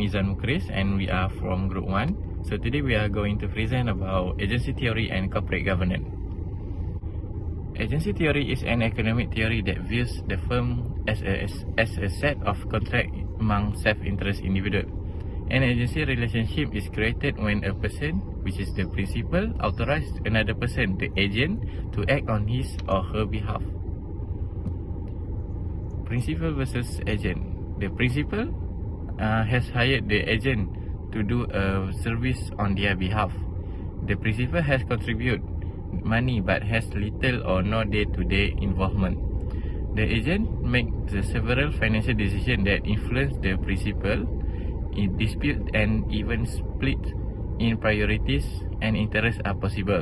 I'm IZZAN MUQRIZZ and we are from Group 1. So today we are going to present about agency theory and corporate governance. Agency theory is an economic theory that views the firm as a set of contracts among self-interest individuals. An agency relationship is created when a person, which is the principal, authorizes another person, the agent, to act on his or her behalf. Principal versus agent. The principal has hired the agent to do a service on their behalf. The principal has contributed money but has little or no day-to-day involvement. The agent makes the several financial decisions that influence the principal, in dispute and even split in priorities and interests are possible.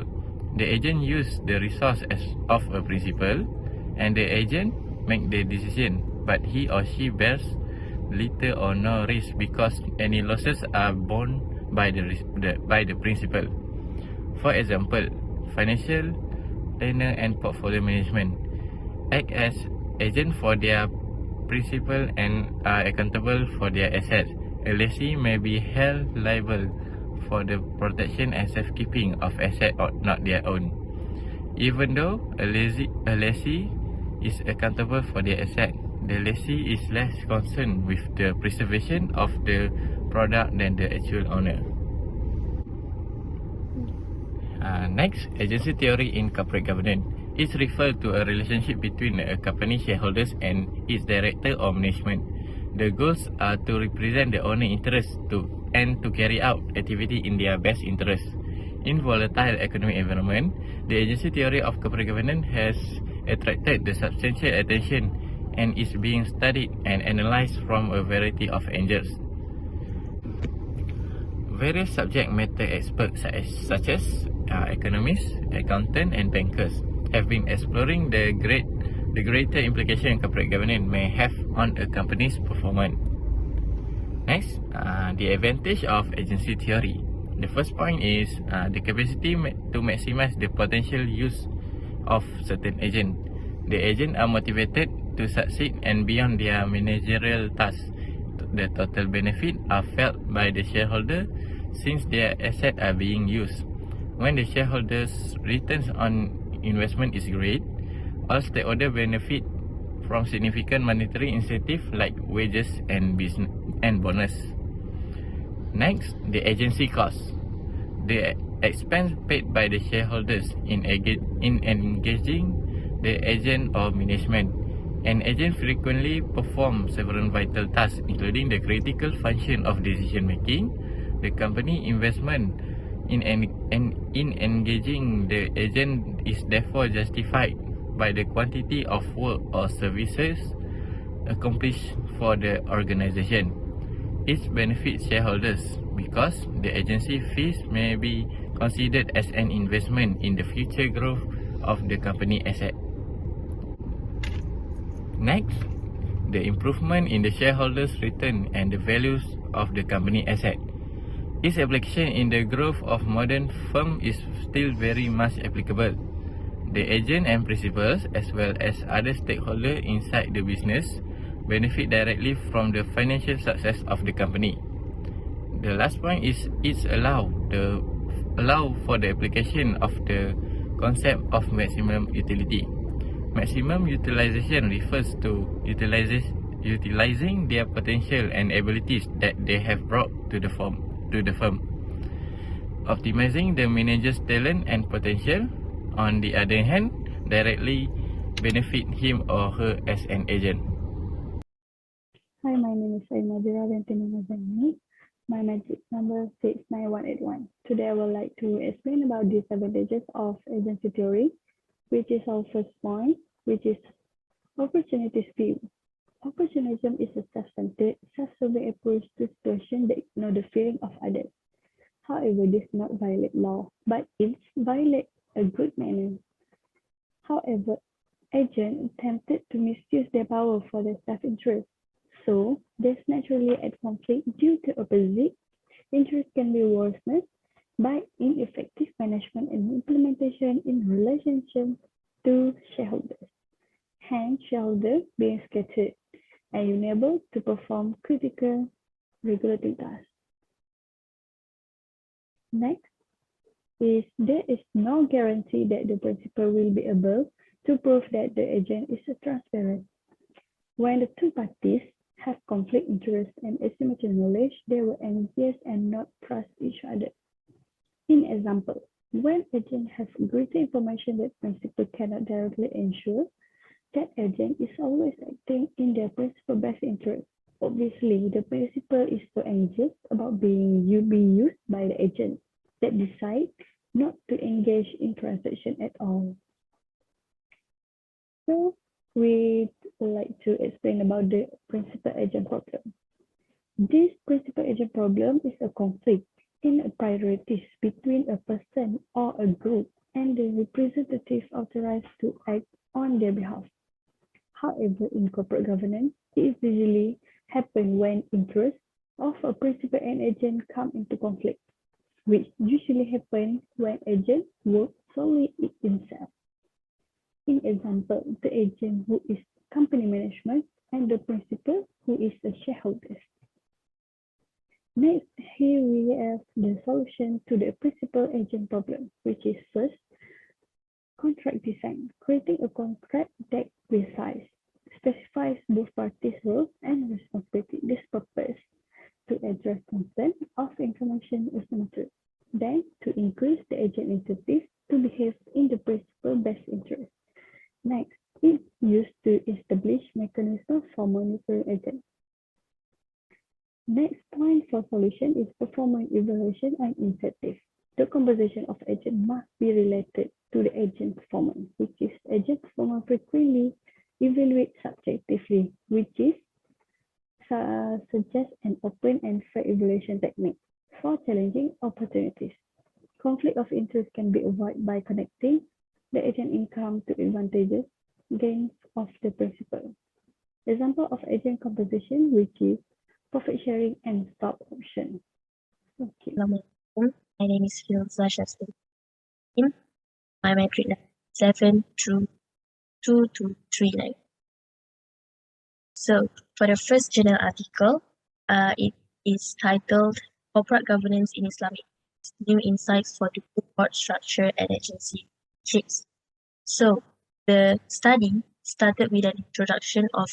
The agent uses the resource of a principal and the agent makes the decision, but he or she bears little or no risk because any losses are borne by the principal. For example, financial planner and portfolio management act as agent for their principal and are accountable for their assets. A lessee may be held liable for the protection and safekeeping of assets not their own. Even though a lessee is accountable for their asset, the lessee is less concerned with the preservation of the product than the actual owner. Next, agency theory in corporate governance is referred to a relationship between a company shareholders and its director or management. The goals are to represent the owner interests and to carry out activity in their best interest. In volatile economic environment, the agency theory of corporate governance has attracted the substantial attention and is being studied and analyzed from a variety of angles. Various subject matter experts such as economists, accountants and bankers have been exploring the greater implication corporate governance may have on a company's performance. Next, the advantage of agency theory. The first point is the capacity to maximize the potential use of certain agents. The agents are motivated to succeed and beyond their managerial tasks. The total benefit are felt by the shareholder since their assets are being used. When the shareholders' returns on investment is great, all stakeholders benefit from significant monetary incentive like wages and bonus. Next, the agency cost. The expense paid by the shareholders in engaging the agent or management. An agent frequently performs several vital tasks, including the critical function of decision making. The company investment in engaging the agent is therefore justified by the quantity of work or services accomplished for the organization. It benefits shareholders because the agency fees may be considered as an investment in the future growth of the company asset. Next, the improvement in the shareholders' return and the values of the company asset. Its application in the growth of modern firm is still very much applicable. The agent and principals, as well as other stakeholders inside the business, benefit directly from the financial success of the company. The last point is it allow for the application of the concept of maximum utility. Maximum utilization refers to utilizing their potential and abilities that they have brought to the firm. Optimizing the manager's talent and potential, on the other hand, directly benefit him or her as an agent. Hi, my name is NADHIRAH ZAINI. My magic number 69181. Today I would like to explain about disadvantages of agency theory, which is our first point, which is opportunity view. Opportunism is a self-centered, self-serving approach to situations that ignore the feeling of others. However, this does not violate law, but it violates a good manner. However, agents tempted to misuse their power for their self-interest. So, there's naturally a conflict due to opposite interest can be worsened by ineffective management and implementation in relation to shareholders. Hence, shareholders being scattered and unable to perform critical regulating tasks. Next is there is no guarantee that the principal will be able to prove that the agent is transparent. When the two parties have conflict interest and asymmetric knowledge, they will engage and not trust each other. In example, when agent has greater information that principal cannot directly ensure, that agent is always acting in their principal best interest. Obviously, the principal is so anxious about being used by the agent that decide not to engage in transaction at all. So we would like to explain about the principal agent problem. This principal agent problem is a conflict in priorities between a person or a group and the representative authorized to act on their behalf. However, in corporate governance, it usually happens when interests of a principal and agent come into conflict, which usually happens when agent works solely himself. In example, the agent who is company management and the principal who is the shareholders. Next, here we have the solution to the principal agent problem, which is first, contract design, creating a contract that precise, specifies both parties' roles and responsibility. This purpose to address concern of information asymmetry, then to increase the agent incentive to behave in the principal best interest. Next, it's used to establish mechanisms for monitoring agents. Next point for solution is performance evaluation and incentive. The composition of agent must be related to the agent performance, which is agent performance frequently evaluate subjectively, which is suggest an open and fair evaluation technique for challenging opportunities. Conflict of interest can be avoided by connecting the agent income to advantages gains of the principal. Example of agent composition, which is profit sharing and stock option. Okay. Assalamualaikum. My name is FILZAH. My metric number 72239. So for the first journal article, it is titled Corporate Governance in Islamic New Insights for the Board Structure and Agency Shapes. So the study started with an introduction of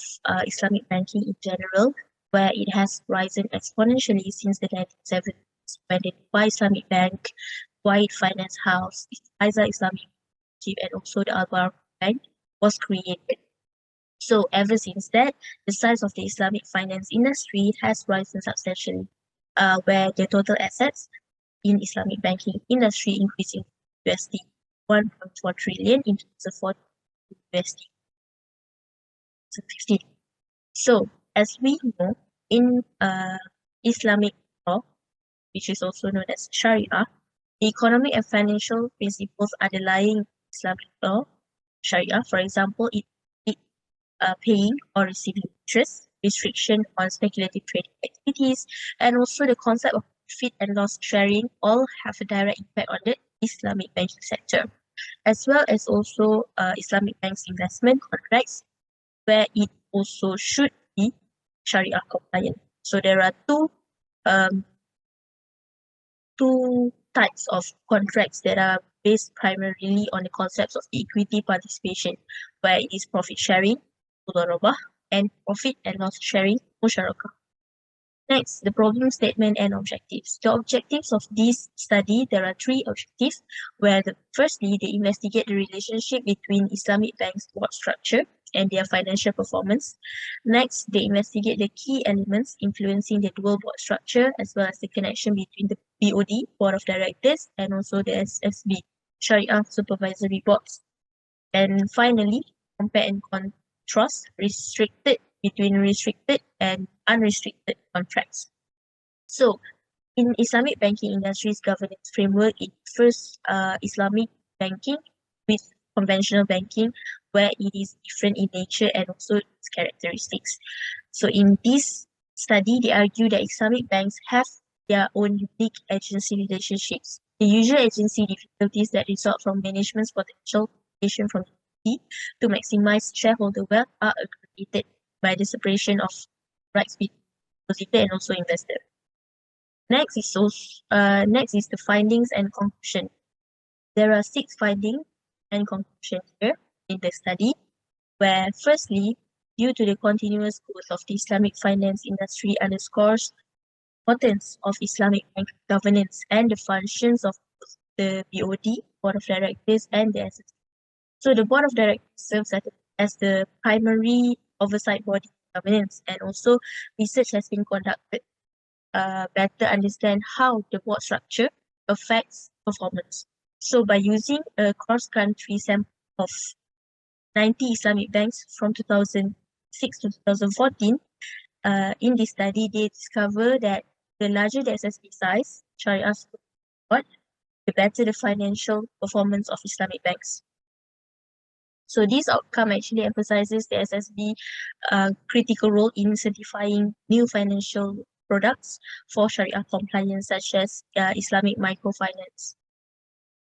Islamic banking in general, where it has risen exponentially since the 1970s, when the Dubai Islamic Bank, Kuwait Finance House, IZZAN Islamic Bank, and also the Al-Baraka Bank was created. So ever since that, the size of the Islamic finance industry has risen substantially, where the total assets in Islamic banking industry increasing USD 1.4 trillion in 2014 USD 50. So as we know, in Islamic law, which is also known as Sharia, the economic and financial principles underlying Islamic law, Sharia, for example, it paying or receiving interest, restriction on speculative trading activities, and also the concept of profit and loss sharing all have a direct impact on the Islamic banking sector, as well as also Islamic bank's investment contracts, where it also should be Sharia compliant. So there are two types of contracts that are based primarily on the concepts of equity participation, where it is profit sharing, mudharabah, and profit and loss sharing, musyarakah. Next, the problem statement and objectives. The objectives of this study, there are three objectives, where firstly, they investigate the relationship between Islamic banks' board structure and their financial performance. Next, they investigate the key elements influencing the dual board structure, as well as the connection between the BOD, Board of Directors, and also the SSB, Sharia Supervisory Boards. And finally, compare and contrast between restricted and unrestricted contracts. So, in Islamic banking industry's governance framework, it first Islamic banking with conventional banking, where it is different in nature and also its characteristics. So in this study, they argue that Islamic banks have their own unique agency relationships. The usual agency difficulties that result from management's potential deviation from the to maximize shareholder wealth are aggravated by the separation of rights between depositor and also investor. Next is the findings and conclusion. There are 6 findings and conclusions here in the study, where firstly, due to the continuous growth of the Islamic finance industry underscores importance of Islamic bank governance and the functions of the BOD, Board of Directors, and the SSB. So the Board of Directors serves as the primary oversight body of governance, and also research has been conducted better understand how the board structure affects performance. So by using a cross-country sample of 90 Islamic banks from 2006 to 2014, in this study, they discover that the larger the SSB size, Shariah board, the better the financial performance of Islamic banks. So this outcome actually emphasizes the SSB critical role in certifying new financial products for Sharia compliance, such as Islamic microfinance.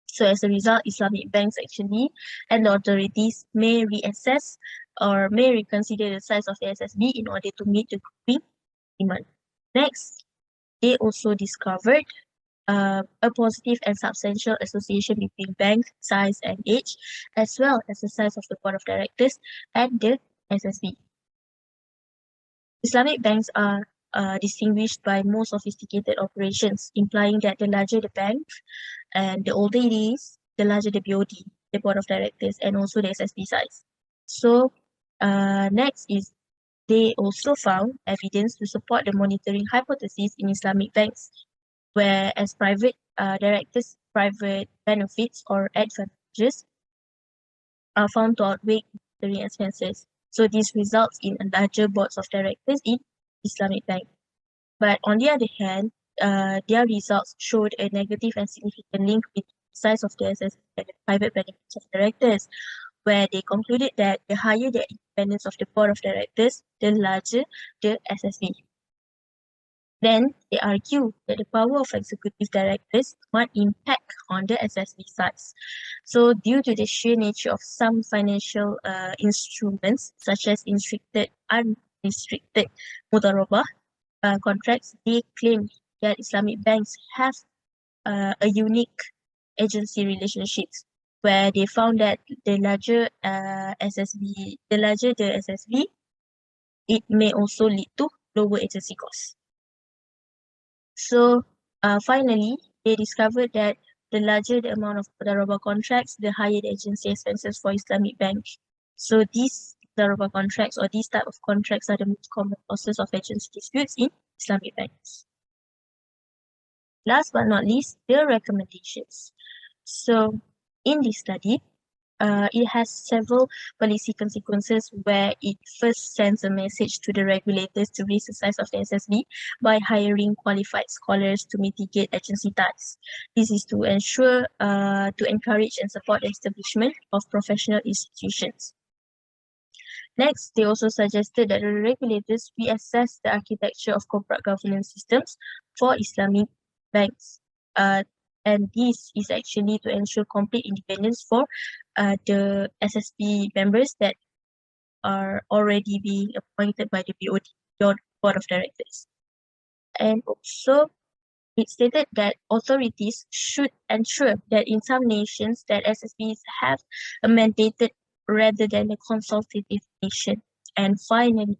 So as a result, Islamic banks actually and the authorities may reassess or may reconsider the size of the SSB in order to meet the growing demand. Next, they also discovered a positive and substantial association between bank size and age, as well as the size of the board of directors and the SSB. Islamic banks are distinguished by more sophisticated operations, implying that the larger the bank and the older it is, the larger the BOD, the board of directors, and also the SSB size. So next is they also found evidence to support the monitoring hypothesis in Islamic banks, whereas private directors, private benefits or advantages are found to outweigh monitoring expenses. So this results in a larger boards of directors in Islamic bank. But on the other hand, their results showed a negative and significant link between the size of the SSB and the private benefits of directors, where they concluded that the higher the independence of the board of directors, the larger the SSB. Then they argue that the power of executive directors might impact on the SSB size. So due to the sheer nature of some financial instruments, such as unrestricted mudharabah contracts, they claim that Islamic banks have a unique agency relationships, where they found that the larger the SSB, it may also lead to lower agency costs. So finally, they discovered that the larger the amount of mudharabah contracts, the higher the agency expenses for Islamic banks. So these mudharabah contracts or these type of contracts are the most common causes of agency disputes in Islamic banks. Last but not least, the recommendations. So in this study, it has several policy consequences, where it first sends a message to the regulators to raise the size of the SSB by hiring qualified scholars to mitigate agency ties. This is to ensure, to encourage and support the establishment of professional institutions. Next, they also suggested that the regulators reassess the architecture of corporate governance systems for Islamic banks. And this is actually to ensure complete independence for the SSB members that are already being appointed by the BOD, Board of Directors. And also, it stated that authorities should ensure that in some nations that SSBs have a mandated rather than a consultative nation. And finally,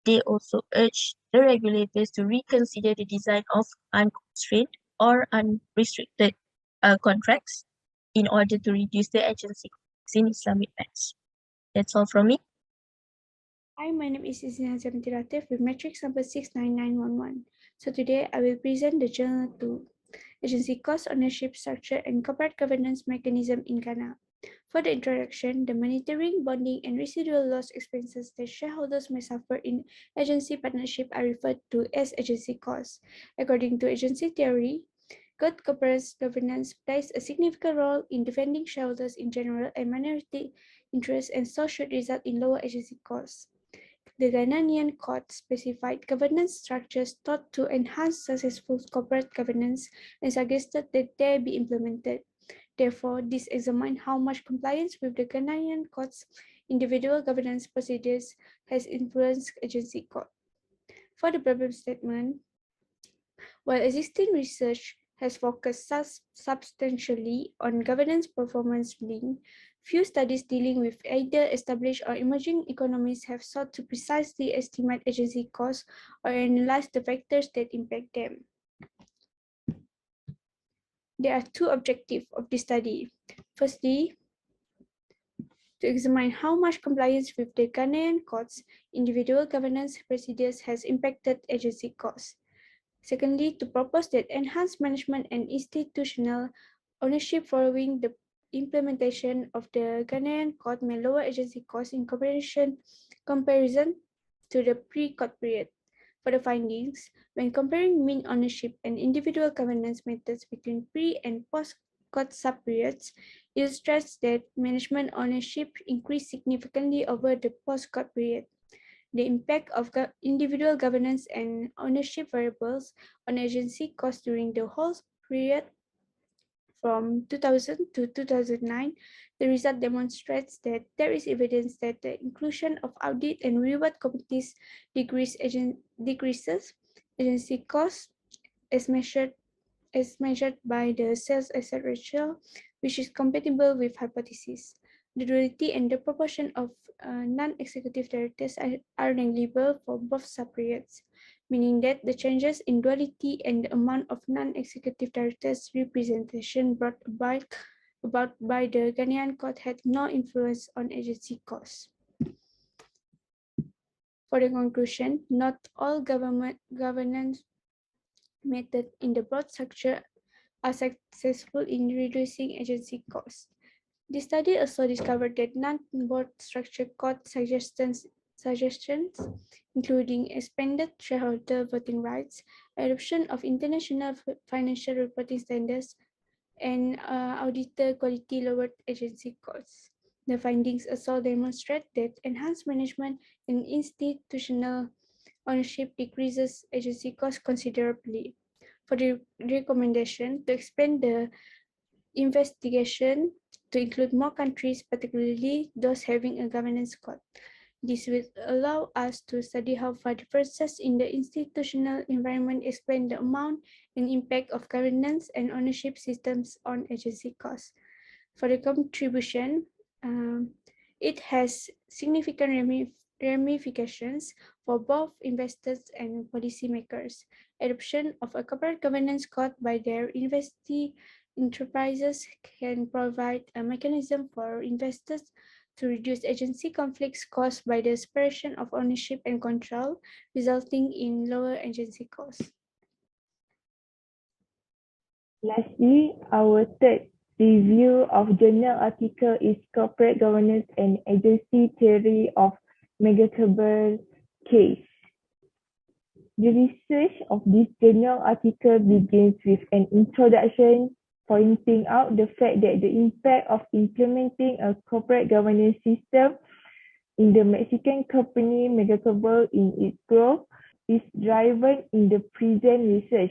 they also urge the regulators to reconsider the design of unconstrained or unrestricted contracts in order to reduce the agency costs in Islamic banks. That's all from me. Hi, my name is IZZAN with matrix number 69911. So today I will present the Journal 2, Agency Cost Ownership Structure and Corporate Governance Mechanism in Ghana. For the introduction, the monitoring, bonding, and residual loss expenses that shareholders may suffer in agency partnership are referred to as agency costs. According to agency theory, good corporate governance plays a significant role in defending shareholders in general and minority interests, and so should result in lower agency costs. The Ghanaian court specified governance structures thought to enhance successful corporate governance and suggested that they be implemented. Therefore, this examined how much compliance with the Ghanaian court's individual governance procedures has influenced agency cost. For the problem statement, while existing research has focused substantially on governance performance link, few studies dealing with either established or emerging economies have sought to precisely estimate agency costs or analyze the factors that impact them. There are two objectives of this study. Firstly, to examine how much compliance with the Ghanaian codes, individual governance procedures has impacted agency costs. Secondly, to propose that enhanced management and institutional ownership following the implementation of the Ghanaian code may lower agency costs in comparison to the pre-code period. For the findings, when comparing mean ownership and individual governance methods between pre- and post-code sub-periods, it stressed that management ownership increased significantly over the post-code period. The impact of individual governance and ownership variables on agency costs during the whole period from 2000 to 2009, the result demonstrates that there is evidence that the inclusion of audit and reward committees decreases agency costs as measured by the sales asset ratio, which is compatible with hypothesis. The duality and the proportion of non-executive directors are negligible for both sub-periods, meaning that the changes in duality and the amount of non-executive directors representation brought about by the Ghanaian court had no influence on agency costs. For the conclusion, not all governance methods in the broad structure are successful in reducing agency costs. The study also discovered that non-board structure cost suggestions, including expanded shareholder voting rights, adoption of international financial reporting standards, and auditor quality lowered agency costs. The findings also demonstrate that enhanced management and institutional ownership decreases agency costs considerably. For the recommendation to expand the investigation to include more countries, particularly those having a governance code. This will allow us to study how far differences in the institutional environment explain the amount and impact of governance and ownership systems on agency costs. For the contribution, it has significant ramifications for both investors and policymakers. Adoption of a corporate governance code by their investee enterprises can provide a mechanism for investors to reduce agency conflicts caused by the separation of ownership and control, resulting in lower agency costs. Lastly, our third review of journal article is Corporate Governance and Agency Theory of Megacable Case. The research of this journal article begins with an introduction pointing out the fact that the impact of implementing a corporate governance system in the Mexican company Megacable in its growth is driven in the present research,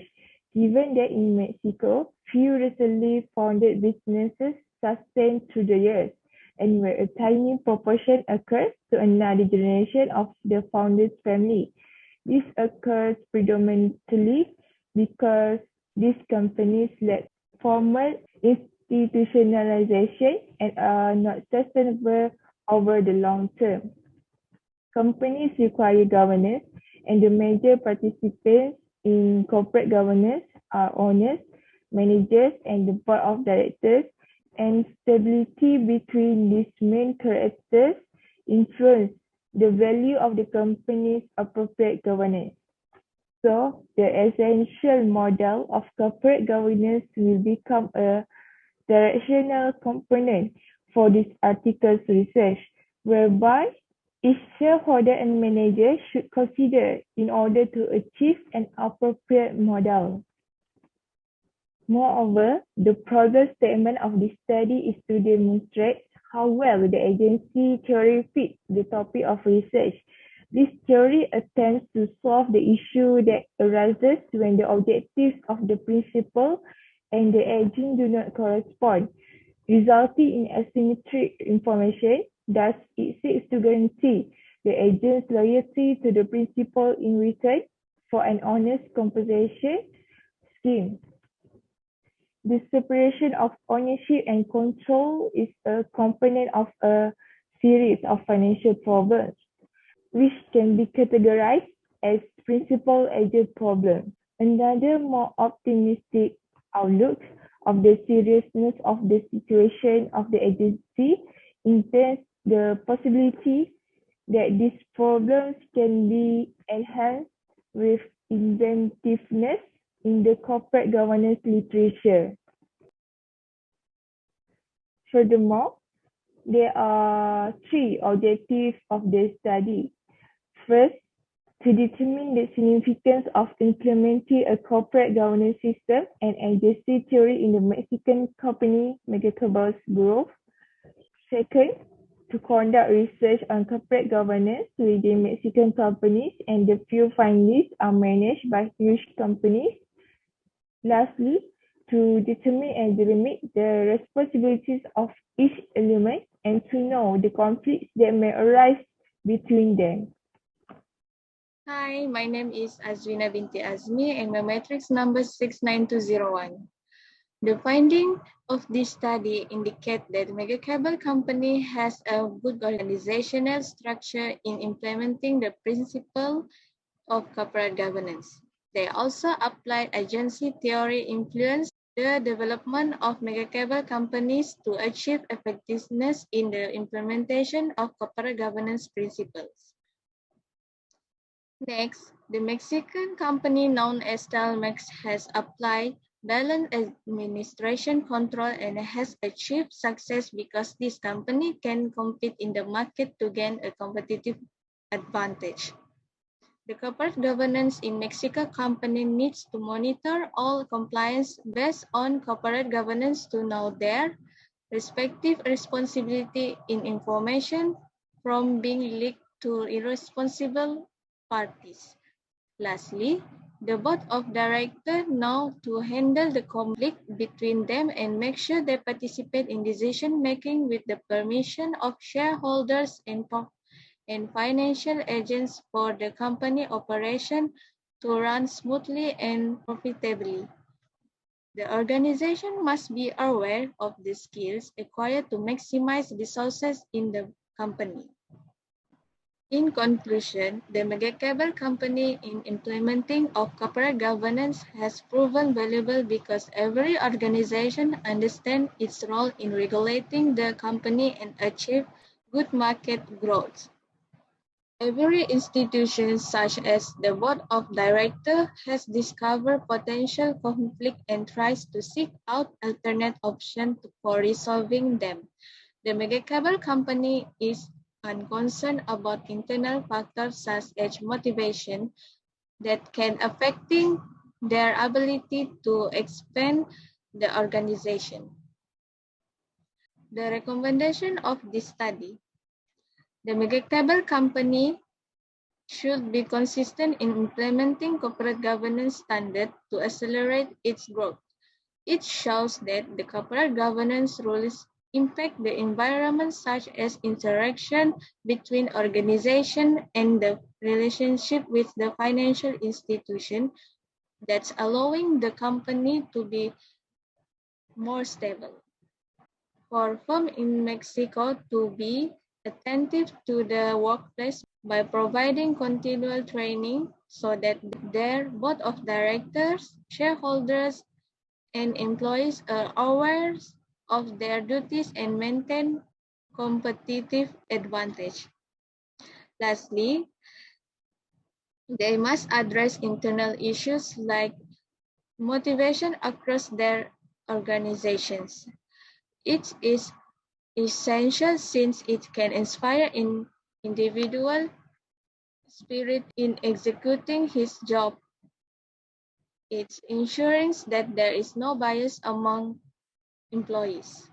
given that in Mexico, few recently founded businesses sustained through the years, and where a tiny proportion occurs to another generation of the founder's family. This occurs predominantly because these companies lack formal institutionalization and are not sustainable over the long term. Companies require governance, and the major participants in corporate governance are owners, managers, and the board of directors, and stability between these main characters influence the value of the company's appropriate governance. So, the essential model of corporate governance will become a directional component for this article's research, whereby each shareholder and manager should consider in order to achieve an appropriate model. Moreover, the problem statement of this study is to demonstrate how well the agency theory fits the topic of research. This theory attempts to solve the issue that arises when the objectives of the principle and the agent do not correspond, resulting in asymmetric information. Thus, it seeks to guarantee the agent's loyalty to the principle in return for an honest compensation scheme. The separation of ownership and control is a component of a series of financial problems, which can be categorized as principal agent problems. Another more optimistic outlook of the seriousness of the situation of the agency intends the possibility that these problems can be enhanced with inventiveness in the corporate governance literature. Furthermore, there are three objectives of the study. First, to determine the significance of implementing a corporate governance system and agency theory in the Mexican company megacables growth. Second, to conduct research on corporate governance within Mexican companies, and the few findings are managed by huge companies. Lastly, to determine and delimit the responsibilities of each element and to know the conflicts that may arise between them. Hi, my name is AZWINAH binti AZMI and my matrix number 69201. The finding of this study indicate that Megacable Company has a good organizational structure in implementing the principle of corporate governance. They also applied agency theory influence the development of megacable companies to achieve effectiveness in the implementation of corporate governance principles. Next, the Mexican company known as Telmex has applied balanced administration control and has achieved success because this company can compete in the market to gain a competitive advantage. The corporate governance in Mexico company needs to monitor all compliance based on corporate governance to know their respective responsibility in information from being leaked to irresponsible parties. Lastly, the board of directors know to handle the conflict between them and make sure they participate in decision making with the permission of shareholders and financial agents for the company operation to run smoothly and profitably. The organization must be aware of the skills acquired to maximize resources in the company. In conclusion, the Megacable Company in implementing of corporate governance has proven valuable because every organization understands its role in regulating the company and achieve good market growth. Every institution, such as the board of directors, has discovered potential conflict and tries to seek out alternate options for resolving them. The Megacable Company is unconcerned about internal factors such as motivation that can affecting their ability to expand the organization. The recommendation of this study. The Megacable Company should be consistent in implementing corporate governance standards to accelerate its growth. It shows that the corporate governance rules impact the environment, such as interaction between organization and the relationship with the financial institution, that's allowing the company to be more stable. For firms in Mexico to be attentive to the workplace by providing continual training so that their board of directors, shareholders, and employees are aware of their duties and maintain competitive advantage. Lastly, they must address internal issues like motivation across their organizations. It is essential since it can inspire an individual spirit in executing his job. It ensures that there is no bias among employees.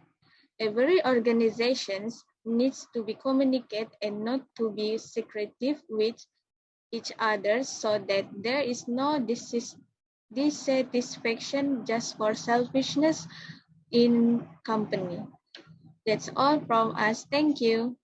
Every organization needs to be communicated and not to be secretive with each other so that there is no dissatisfaction just for selfishness in company. That's all from us. Thank you.